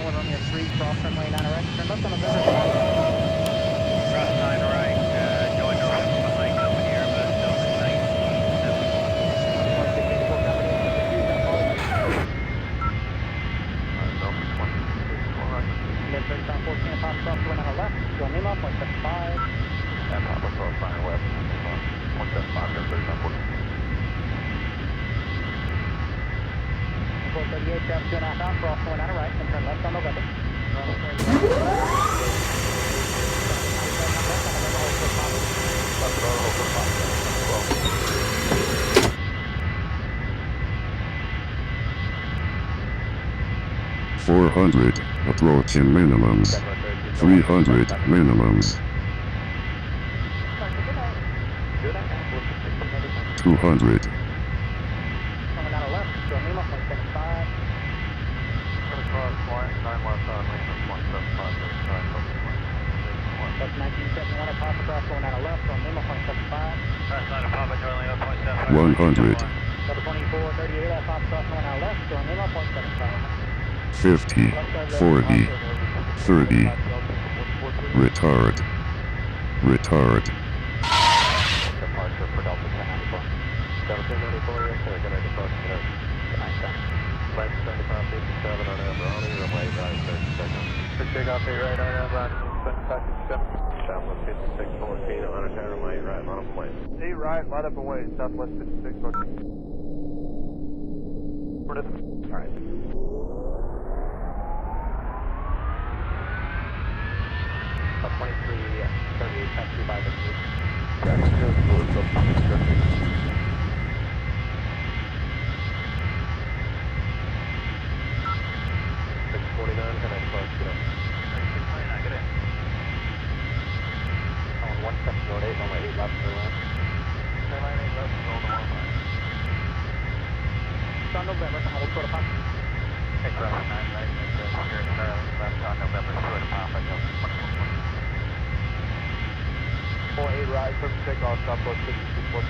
One Romeo 3, cross runway 9 right, turn left on November. Cross 9 right, join direct behind company Airbus Delta 1971. 2684 company, number 2 is going to follow you. Delta 2684, roger. Then 3514 Papa Cross going on the left, join Lima, 0.75. And Papa Cross 9 West, Lima, 0.75, 3514. 438, traffic 2.5 out, cross going on the right, then turn left on November. Cross 10 right. Left on hold for Papa. 400, approaching minimums. 300 minimums. Good. 200. Coming out of left, join Lima, 0.75. Gonna cross 9 left on Lima, 0.75, That's 1971 at Papa Cross going out of left, join Lima, 0.75. Cross 9 Papa, join Lima, 0.75. 100. Double 2438 at Papa Cross going out of left, join Lima, 0.75. 50, 40, 30. Retard. Retard. Departure for Delta 1094. Delta 1094, yes sir, good night, departure today. Good night, thanks. Flight 7557 on Abroni, runway right, 30 seconds. For takeoff 8 right on Abroni, 7557. Southwest 5614, on a tower, runway right, on a plane. 8 right, light up away, Southwest 5614. Alright. About 2338, taxi by the group. Taxi goes forward, so 649, can I depart today? 629, good day. On 1708, runway 8 left for land. Airline 8 left, roll to 15. It's on November, hold short of Papa. Hey, cross 9 right, into Sierra Starlink, left on November, short of Papa, Delta 2420. 48 right, clear for takeoff, Southwest 5614.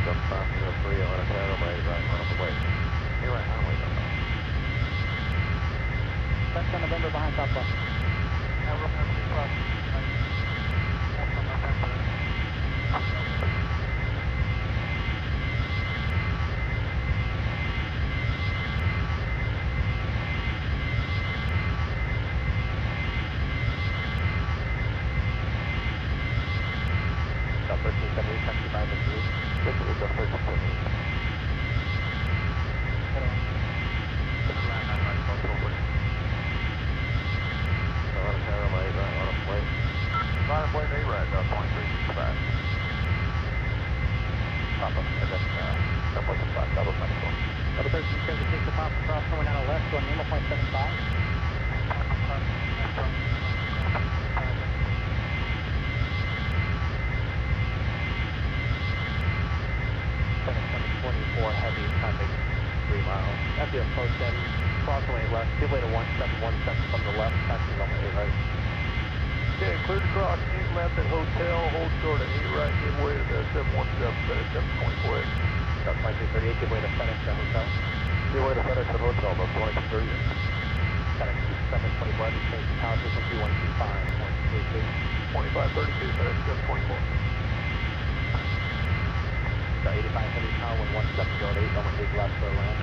Delta 503 on a tower, runway 8 right, line up away. 8 right, line away, Delta. Left on November behind Southwest. Now Romeo 3 cross, right, left on November, for Delta 56. Delta 1378, taxi by the group. Take the Delta 1378. Good one. Land 9 right, call 1240. On a tower, runway 8 right, on a plane. Line up plane 8 right, 2365. Papa, and then Southwest 5, Southwest 94. Double 1376 at Papa Cross going out of left, join Lima, 0.75. Papa cross, left on Lima, 0.75, Delta 7724 heavy traffic, 3 miles. As you approach in, cross runway left, give way to 1717 from the left, taxi runway 8 right. Okay, clear to cross 8 left at hotel, hold short at 8 right, give way to the 717, FedEx 724A. About 2338, give way to FedEx at hotel. Give way to FedEx at hotel, about 2238. FedEx 724 heavy, change to tower frequency 125.32. 2532, FedEx 724. Got 85 heavy tower, 11708, runway 8 left for land.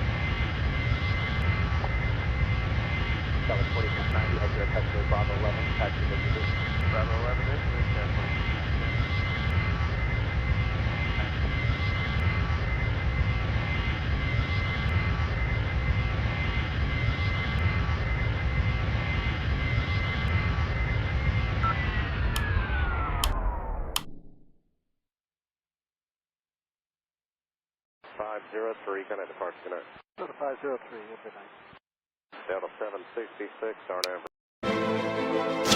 Dallas 4690, exit at taxiway Bravo 11, taxi visited. Bravo 11, visited, cat 4690. Thanks. .503, can I depart tonight? Delta 503, good night. Delta 766, on average.